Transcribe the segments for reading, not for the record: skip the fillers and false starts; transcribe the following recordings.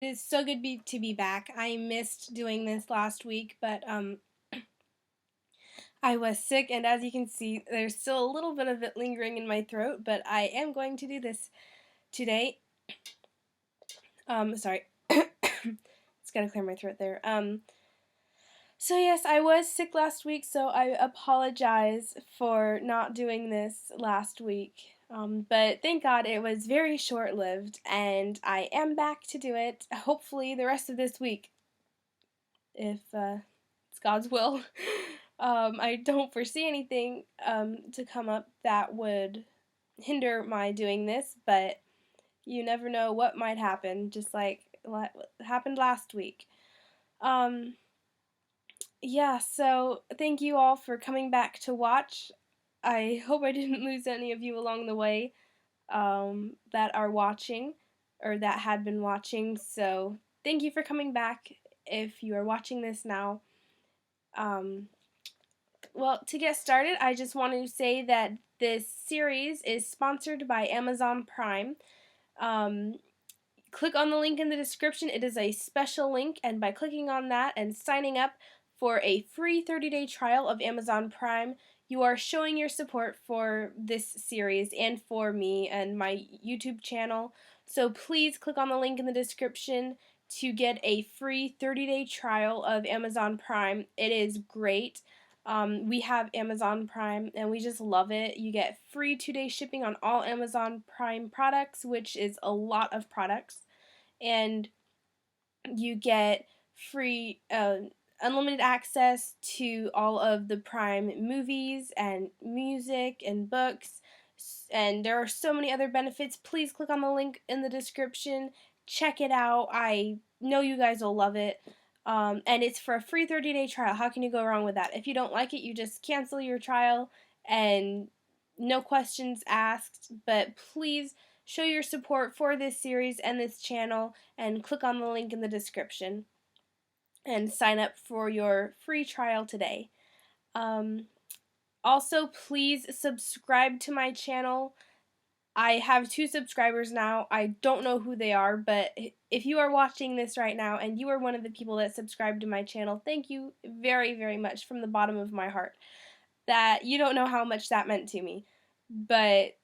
It is so good to be back. I missed doing this last week, but I was sick, and as you can see, there's still a little bit of it lingering in my throat, but I am going to do this today. Sorry. It's gotta clear my throat there. So yes, I was sick last week, so I apologize for not doing this last week. But thank God it was very short-lived, and I am back to do it, hopefully the rest of this week, if it's God's will. I don't foresee anything to come up that would hinder my doing this, but you never know what might happen, just like what happened last week. Um, yeah, so thank you all for coming back to watch. I hope I didn't lose any of you along the way that are watching or that had been watching. So thank you for coming back if you are watching this now. Um, well, to get started, I just want to say that this series is sponsored by Amazon Prime. Um, Click on the link in the description. It is a special link, and by clicking on that and signing up for a free 30-day trial of Amazon Prime, you are showing your support for this series and for me and my YouTube channel. So please click on the link in the description to get a free 30-day trial of Amazon Prime. It is great. We have Amazon Prime and we just love it. You get free 2-day shipping on all Amazon Prime products, which is a lot of products, and you get free unlimited access to all of the Prime movies and music and books, and there are so many other benefits. Please click on the link in the description. Check it out. I know you guys will love it. And it's for a free 30-day trial. How can you go wrong with that? If you don't like it, you just cancel your trial and no questions asked. But please show your support for this series and this channel and click on the link in the description and sign up for your free trial today. Um, Also, please subscribe to my channel. I have 2 subscribers now. I don't know who they are, but if you are watching this right now and you are one of the people that subscribe to my channel, thank you very, very much from the bottom of my heart. That you don't know how much that meant to me. But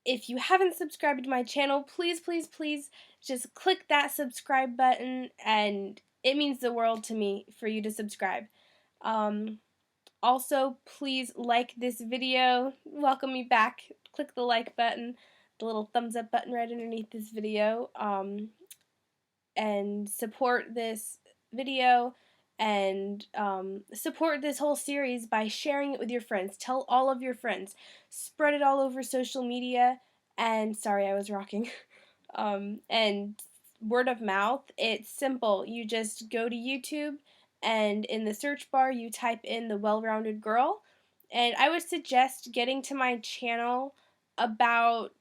if you haven't subscribed to my channel, please, please, please just click that subscribe button, and it means the world to me for you to subscribe. Um, Also, please like this video. Welcome me back. Click the like button, the little thumbs up button right underneath this video, and support this video and support this whole series by sharing it with your friends. Tell all of your friends. Spread it all over social media. And sorry, I was rocking. And word of mouth, it's simple. You just go to YouTube and in the search bar you type in the well-rounded girl. And I would suggest getting to my channel about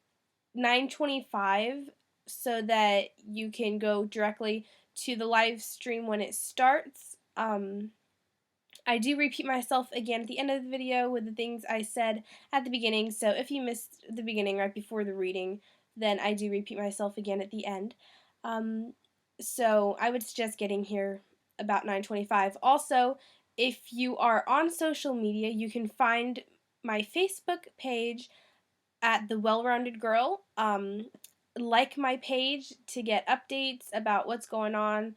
9:25 so that you can go directly to the live stream when it starts. I do repeat myself again at the end of the video with the things I said at the beginning, so if you missed the beginning right before the reading, then I do repeat myself again at the end. Um, so I would suggest getting here about 9:25. Also, if you are on social media, you can find my Facebook page at The Well-Rounded Girl. Like my page to get updates about what's going on.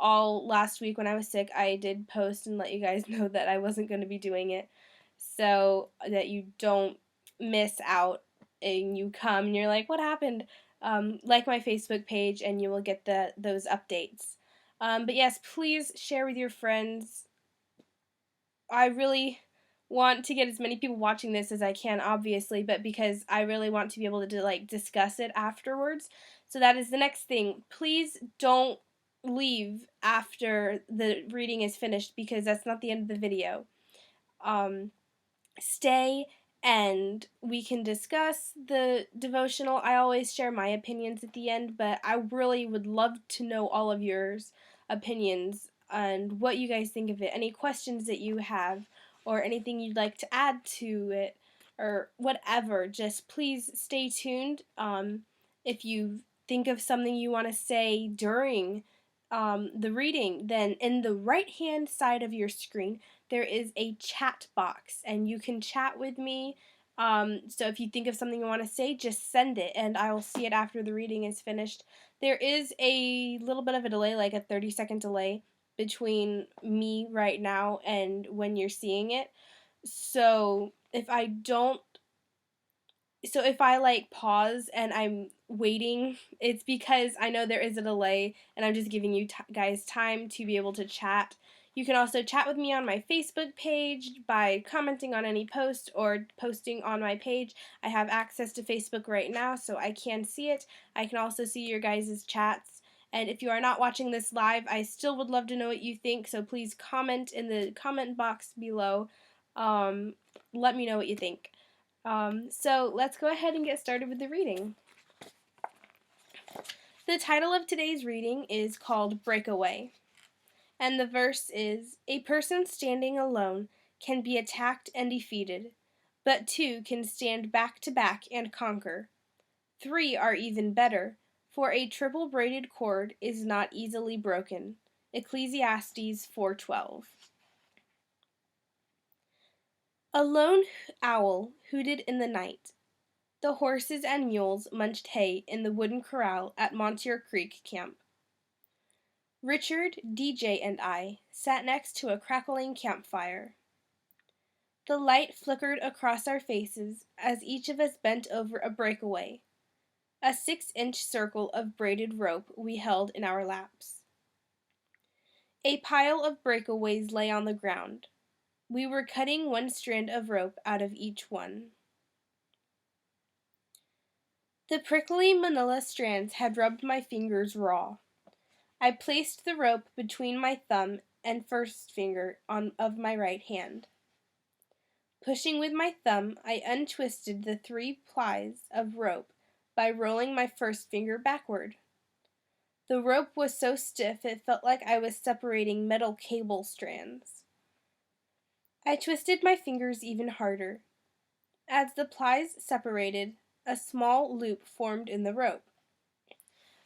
All last week when I was sick, I did post and let you guys know that I wasn't going to be doing it, so that you don't miss out and you come and you're like, what happened? Like my Facebook page and you will get those updates. But yes, please share with your friends. I really want to get as many people watching this as I can, obviously, but because I really want to be able to like discuss it afterwards. So that is the next thing. Please don't leave after the reading is finished, because that's not the end of the video. Stay and we can discuss the devotional. I always share my opinions at the end, but I really would love to know all of yours opinions and what you guys think of it. Any questions that you have or anything you'd like to add to it or whatever. Just please stay tuned. If you've think of something you want to say during the reading, then in the right hand side of your screen, there is a chat box, and you can chat with me. So if you think of something you want to say, just send it, and I will see it after the reading is finished. There is a little bit of a delay, like a 30-second delay, between me right now and when you're seeing it. So if I like pause and I'm waiting, it's because I know there is a delay and I'm just giving you guys time to be able to chat. You can also chat with me on my Facebook page by commenting on any post or posting on my page. I have access to Facebook right now, so I can see it. I can also see your guys' chats. And if you are not watching this live, I still would love to know what you think, so please comment in the comment box below. Let me know what you think. So let's go ahead and get started with the reading. The title of today's reading is called Breakaway, and the verse is, "A person standing alone can be attacked and defeated, but two can stand back to back and conquer. Three are even better, for a triple braided cord is not easily broken." Ecclesiastes 4:12. A lone owl hooted in the night. The horses and mules munched hay in the wooden corral at Montier Creek Camp. Richard, DJ, and I sat next to a crackling campfire. The light flickered across our faces as each of us bent over a breakaway, a 6-inch circle of braided rope we held in our laps. A pile of breakaways lay on the ground. We were cutting one strand of rope out of each one. The prickly manila strands had rubbed my fingers raw. I placed the rope between my thumb and first finger of my right hand. Pushing with my thumb, I untwisted the 3 plies of rope by rolling my first finger backward. The rope was so stiff it felt like I was separating metal cable strands. I twisted my fingers even harder. As the plies separated, a small loop formed in the rope.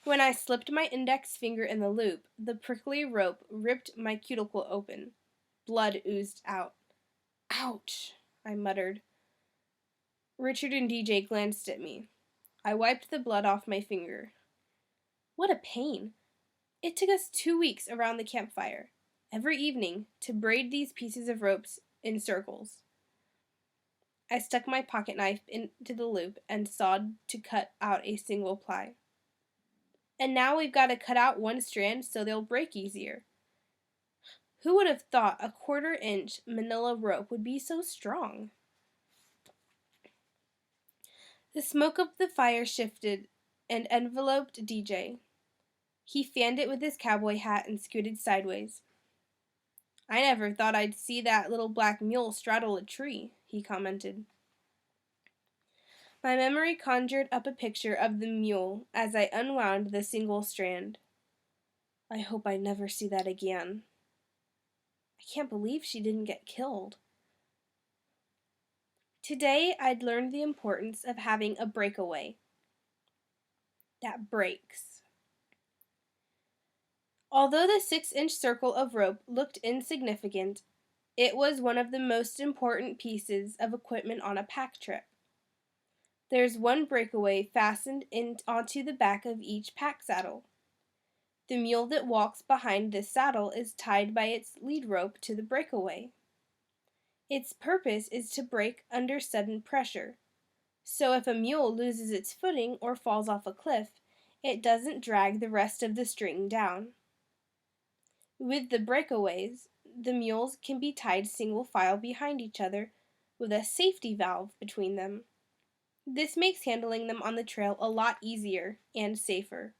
When I slipped my index finger in the loop, the prickly rope ripped my cuticle open. Blood oozed out. "Ouch," I muttered. Richard and DJ glanced at me. I wiped the blood off my finger. What a pain. It took us 2 weeks around the campfire, every evening, to braid these pieces of ropes in circles. I stuck my pocket knife into the loop and sawed to cut out a single ply. And now we've got to cut out one strand so they'll break easier. Who would have thought a 1/4-inch manila rope would be so strong? The smoke of the fire shifted and enveloped DJ. He fanned it with his cowboy hat and scooted sideways. "I never thought I'd see that little black mule straddle a tree," he commented. My memory conjured up a picture of the mule as I unwound the single strand. I hope I never see that again. I can't believe she didn't get killed. Today, I'd learned the importance of having a breakaway that breaks. Although the 6-inch circle of rope looked insignificant, it was one of the most important pieces of equipment on a pack trip. There's one breakaway fastened onto the back of each pack saddle. The mule that walks behind this saddle is tied by its lead rope to the breakaway. Its purpose is to brake under sudden pressure, so if a mule loses its footing or falls off a cliff, it doesn't drag the rest of the string down. With the breakaways, the mules can be tied single file behind each other with a safety valve between them. This makes handling them on the trail a lot easier and safer.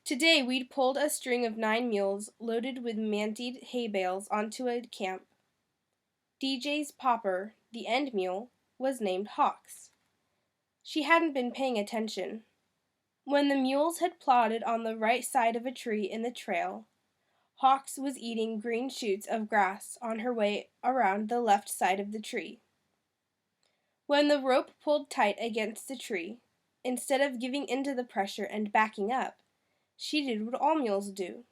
Today we'd pulled a string of 9 mules loaded with mantied hay bales onto a camp. DJ's popper, the end mule, was named Hawks. She hadn't been paying attention. When the mules had plodded on the right side of a tree in the trail, Hawks was eating green shoots of grass on her way around the left side of the tree. When the rope pulled tight against the tree, instead of giving into the pressure and backing up, she did what all mules do.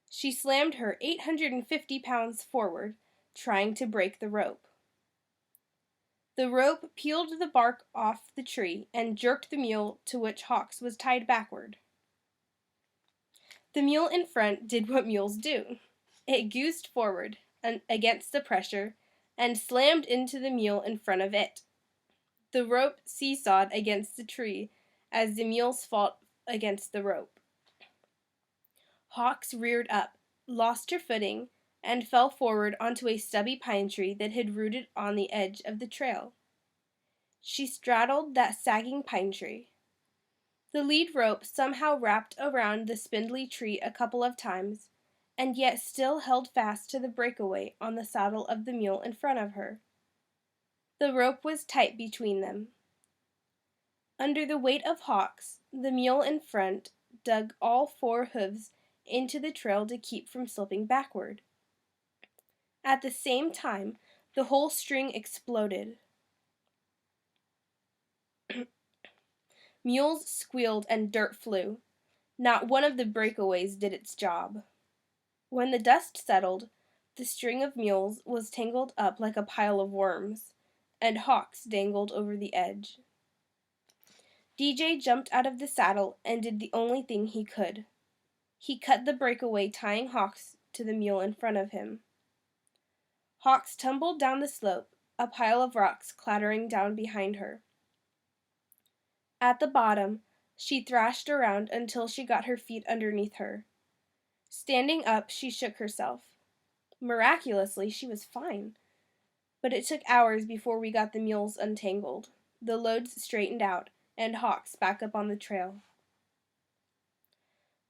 She slammed her 850 pounds forward, trying to break the rope. The rope peeled the bark off the tree and jerked the mule to which Hawks was tied backward. The mule in front did what mules do. It goosed forward against the pressure and slammed into the mule in front of it. The rope seesawed against the tree as the mules fought against the rope. Hawks reared up, lost her footing, and fell forward onto a stubby pine tree that had rooted on the edge of the trail. She straddled that sagging pine tree. The lead rope somehow wrapped around the spindly tree a couple of times, and yet still held fast to the breakaway on the saddle of the mule in front of her. The rope was tight between them. Under the weight of Hawks, the mule in front dug all 4 hooves into the trail to keep from slipping backward. At the same time, the whole string exploded. Mules squealed and dirt flew. Not one of the breakaways did its job. When the dust settled, the string of mules was tangled up like a pile of worms, and Hawks dangled over the edge. DJ jumped out of the saddle and did the only thing he could. He cut the breakaway, tying Hawks to the mule in front of him. Hawks tumbled down the slope, a pile of rocks clattering down behind her. At the bottom, she thrashed around until she got her feet underneath her. Standing up, she shook herself. Miraculously, she was fine. But it took hours before we got the mules untangled, the loads straightened out, and Hawks back up on the trail.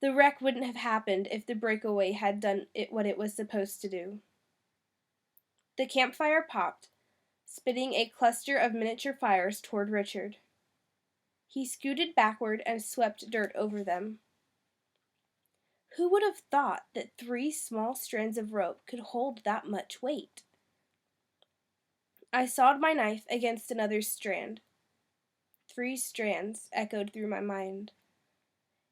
The wreck wouldn't have happened if the breakaway had done what it was supposed to do. The campfire popped, spitting a cluster of miniature fires toward Richard. He scooted backward and swept dirt over them. Who would have thought that 3 small strands of rope could hold that much weight? I sawed my knife against another strand. 3 strands echoed through my mind.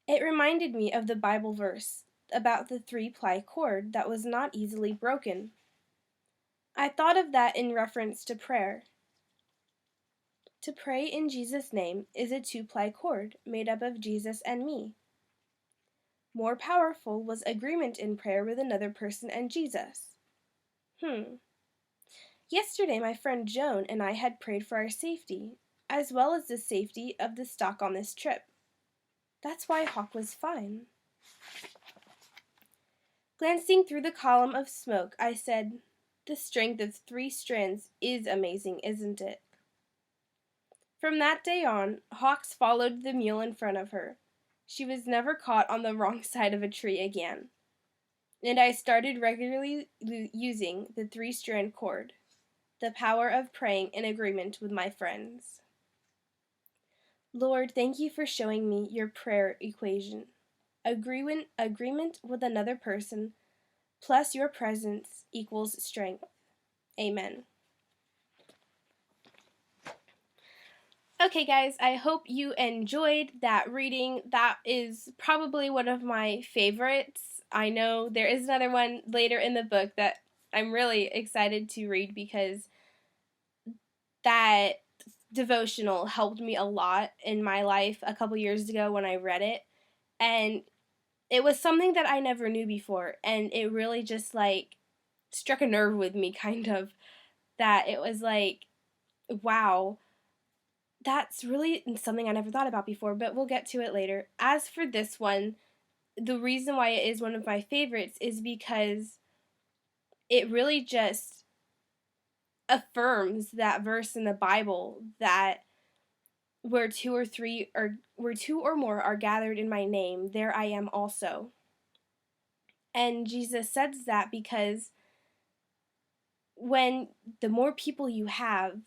It reminded me of the Bible verse about the 3-ply cord that was not easily broken. I thought of that in reference to prayer. To pray in Jesus' name is a 2-ply cord made up of Jesus and me. More powerful was agreement in prayer with another person and Jesus. Yesterday my friend Joan and I had prayed for our safety, as well as the safety of the stock on this trip. That's why Hawk was fine. Glancing through the column of smoke, I said, "The strength of 3 strands is amazing, isn't it?" From that day on, Hawks followed the mule in front of her. She was never caught on the wrong side of a tree again. And I started regularly using the 3-strand cord, the power of praying in agreement with my friends. Lord, thank you for showing me your prayer equation. Agreement with another person plus your presence equals strength. Amen. Okay, guys, I hope you enjoyed that reading. That is probably one of my favorites. I know there is another one later in the book that I'm really excited to read because that devotional helped me a lot in my life a couple years ago when I read it. And it was something that I never knew before. And it really just struck a nerve with me, kind of. That it was wow. That's really something I never thought about before, but we'll get to it later. As for this one, the reason why it is one of my favorites is because it really just affirms that verse in the Bible that where 2 or more are gathered in my name, there I am also. And Jesus says that because when the more people you have,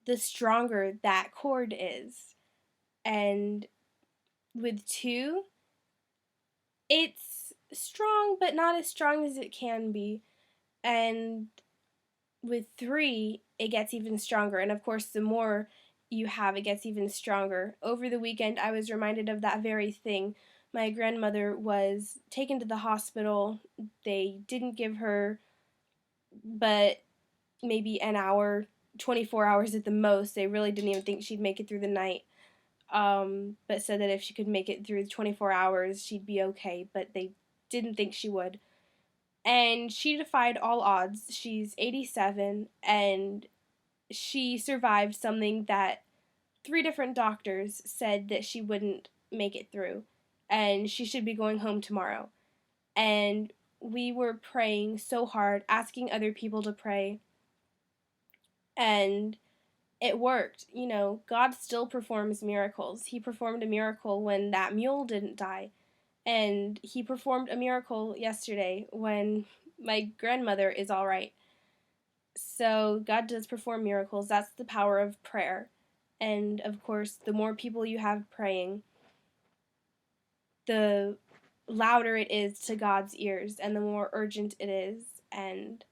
the stronger that cord is. And with 2, it's strong, but not as strong as it can be. And with 3, it gets even stronger. And of course, the more you have, it gets even stronger. Over the weekend, I was reminded of that very thing. My grandmother was taken to the hospital. They didn't give her but maybe an hour, 24 hours at the most. They really didn't even think she'd make it through the night. But said that if she could make it through 24 hours, she'd be okay, but they didn't think she would. And she defied all odds. She's 87, and she survived something that 3 different doctors said that she wouldn't make it through, and she should be going home tomorrow. And we were praying so hard, asking other people to pray, and it worked. You know, God still performs miracles. He performed a miracle when that mule didn't die, and He performed a miracle yesterday when my grandmother is all right. So God does perform miracles. That's the power of prayer. And of course, the more people you have praying, the louder it is to God's ears, and the more urgent it is, and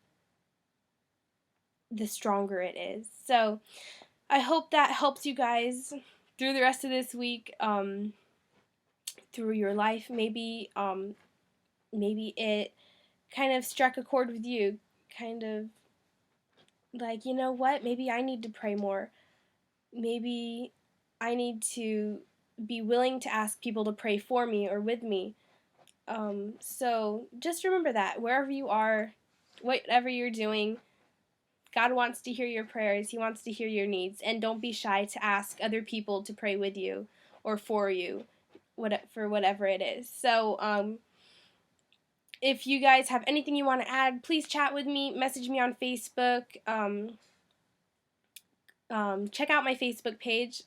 the stronger it is. So I hope that helps you guys through the rest of this week, through your life. Maybe it kind of struck a chord with you, kind of like, you know what, maybe I need to pray more. Maybe I need to be willing to ask people to pray for me or with me. So just remember that wherever you are, whatever you're doing, God wants to hear your prayers. He wants to hear your needs. And don't be shy to ask other people to pray with you or for you, for whatever it is. So, if you guys have anything you want to add, please chat with me. Message me on Facebook. Check out my Facebook page.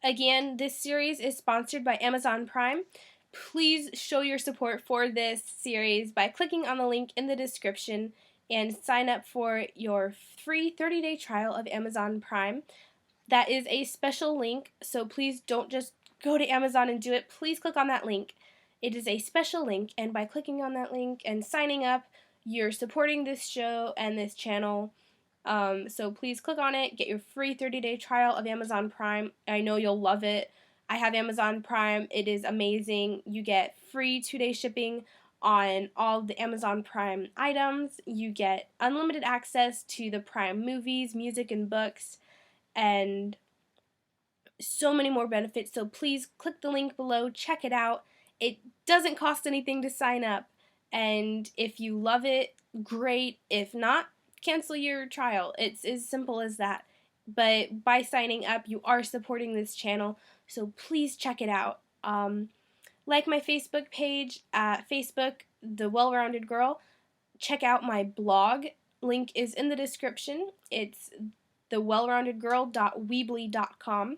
Again, this series is sponsored by Amazon Prime. Please show your support for this series by clicking on the link in the description and sign up for your free 30-day trial of Amazon Prime. That is a special link, so please don't just go to Amazon and do it. Please click on that link. It is a special link, and by clicking on that link and signing up, you're supporting this show and this channel. So please click on it, get your free 30-day trial of Amazon Prime. I know you'll love it. I have Amazon Prime. It is amazing. You get free 2-day shipping on all the Amazon Prime items. You get unlimited access to the Prime movies, music, and books, and so many more benefits. So please click the link below, check it out. It doesn't cost anything to sign up, and if you love it, great. If not, cancel your trial. It's as simple as that. But by signing up, you are supporting this channel, so please check it out. Like my Facebook page at Facebook, The Well-Rounded Girl. Check out my blog. Link is in the description. It's thewellroundedgirl.weebly.com.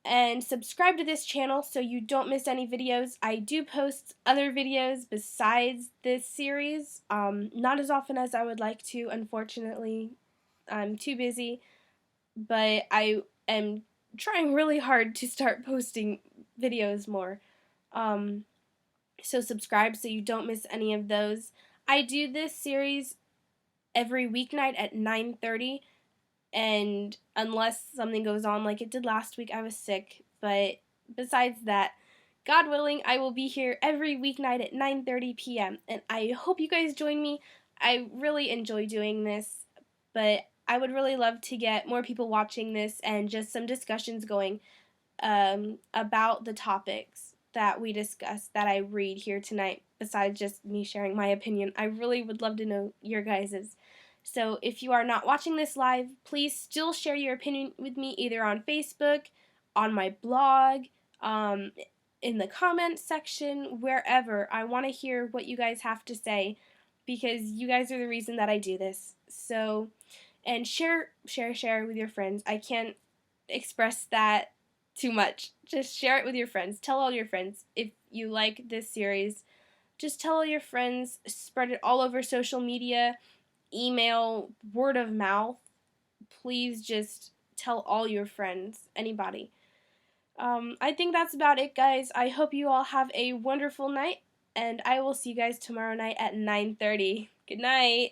And subscribe to this channel so you don't miss any videos. I do post other videos besides this series, not as often as I would like to, unfortunately. I'm too busy, but I am trying really hard to start posting videos more. So subscribe so you don't miss any of those. I do this series every weeknight at 9:30. And unless something goes on like it did last week, I was sick. But besides that, God willing, I will be here every weeknight at 9:30 p.m. And I hope you guys join me. I really enjoy doing this, but I would really love to get more people watching this and just some discussions going about the topics that we discuss, that I read here tonight, besides just me sharing my opinion. I really would love to know your guys's. So if you are not watching this live, please still share your opinion with me either on Facebook, on my blog, in the comments section, wherever. I want to hear what you guys have to say, because you guys are the reason that I do this. So, and share with your friends. I can't express that too much. Just share it with your friends. Tell all your friends. If you like this series, just tell all your friends. Spread it all over social media, email, word of mouth. Please just tell all your friends, anybody. I think that's about it, guys. I hope you all have a wonderful night, and I will see you guys tomorrow night at 9:30. Good night.